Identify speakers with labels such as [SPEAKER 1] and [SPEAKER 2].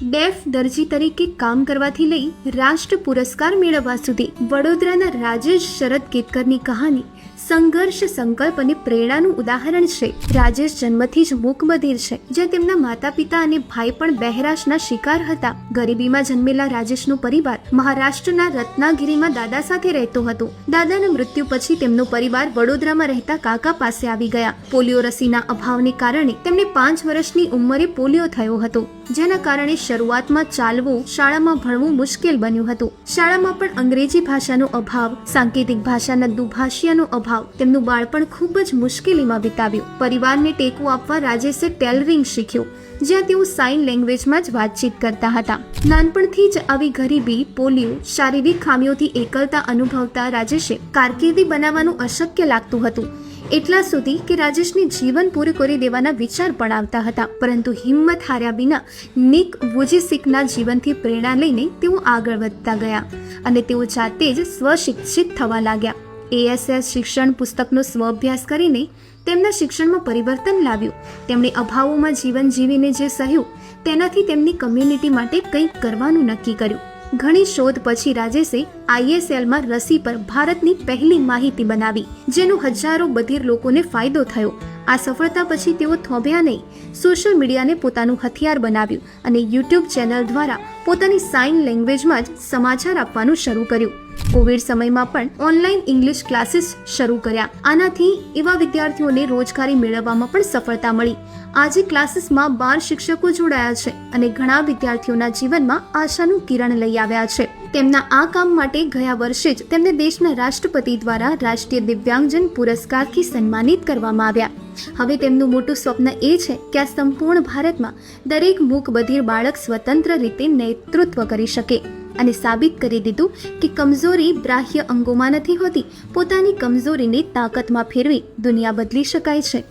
[SPEAKER 1] Deaf દરજી તરીકે કામ કરવાથી લઈ રાષ્ટ્ર પુરસ્કાર મેળવવા સુધી વડોદરાના રાજેશ શરદ કેતકરની કહાની સંઘર્ષ, સંકલ્પ અને પ્રેરણાનું ઉદાહરણ છે. રાજેશ જન્મથી જ મૂકબધિર છે, જ્યાં તેમના માતા પિતા અને ભાઈ પણ બહેરાશના શિકાર હતા. ગરીબીમાં જન્મેલા રાજેશનો પરિવાર મહારાષ્ટ્રના રત્નાગીરીમાં દાદા સાથે રહેતો હતો. દાદાના મૃત્યુ પછી તેમનો પરિવાર વડોદરામાં રહેતા કાકા પાસે આવી ગયા. પોલિયો રસીના અભાવને કારણે તેમને 5 વર્ષની ઉંમરે પોલિયો થયો હતો, જેના કારણે શરૂઆતમાં ચાલવું, શાળામાં ભણવું મુશ્કેલ બન્યું હતું. શાળામાં પણ અંગ્રેજી ભાષાનો અભાવ, સાંકેતિક ભાષાના દુભાષિયાનો અભાવ તેમનું બાળપણ ખૂબ જ મુશ્કેલીમાં વિતાવ્યું. પરિવારને ટેકો આપવા રાજેશે ટેલરિંગ શીખ્યું, જ્યાં તેઓ સાઇન લેંગ્વેજમાં જ વાતચીત કરતા હતા. નાનપણથી જ આવી ગરીબી, પોલિયો, શારીરિક ખામીઓથી એકલતા અનુભવતા રાજેશે કારકિર્દી બનાવવાનું અશક્ય લાગતું હતું. એટલા સુધી કે રાજેશને જીવન પૂરું કરી દેવાના વિચાર પણ આવતા હતા. પરંતુ હિંમત હાર્યા વિના નિક વુજિસિકના જીવનથી પ્રેરણા લઈને તેઓ આગળ વધતા ગયા અને તેઓ જાતે જ સ્વશિક્ષિત થવા લાગ્યા. ASS શિક્ષણ પુસ્તકનો સ્વઅભ્યાસ કરીને તેમના શિક્ષણમાં પરિવર્તન લાવ્યું. તેમણે અભાવોમાં જીવન જીવીને જે સહ્યું તેનાથી તેમની કમ્યુનિટી માટે કંઈક કરવાનું નક્કી કર્યું. ઘણી શોધ પછી રાજેશે ISLમાં રસી પર ભારતની પહેલી માહિતી બનાવી, જેનો હજારો બધિર લોકોને ફાયદો થયો. આ સફળતા પછી તેઓ થોભ્યા નહીં, સોશિયલ મીડિયાને પોતાનું હથિયાર બનાવ્યું અને YouTube ચેનલ દ્વારા પોતાની સાઇન લેંગ્વેજમાં જ સમાચાર આપવાનું શરૂ કર્યું. કોવિડ સમયમાં પણ ઓનલાઈન ઇંગ્લિશ ક્લાસીસ શરૂ કર્યા. આનાથી એવા વિદ્યાર્થીઓને રોજગારી મેળવવામાં પણ સફળતા મળી. આજે ક્લાસીસમાં 12 શિક્ષકો જોડાયા છે અને ઘણા વિદ્યાર્થીઓના જીવનમાં આશાનું કિરણ લઈ આવ્યા છે. તેમના આ કામ માટે ગયા વર્ષે જ તેમને દેશના રાષ્ટ્રપતિ દ્વારા રાષ્ટ્રીય દિવ્યાંગજન પુરસ્કારથી સન્માનિત કરવામાં આવ્યા. હવે તેમનું મોટું સ્વપ્ન એ છે કે આ સંપૂર્ણ ભારતમાં દરેક મૂકબધિર બાળક સ્વતંત્ર રીતે નેતૃત્વ કરી શકે અને સાબિત કરી દીધું કે કમજોરી બાહ્ય અંગોમાં નથી હોતી. પોતાની કમજોરીને તાકાતમાં ફેરવી દુનિયા બદલી શકાય છે.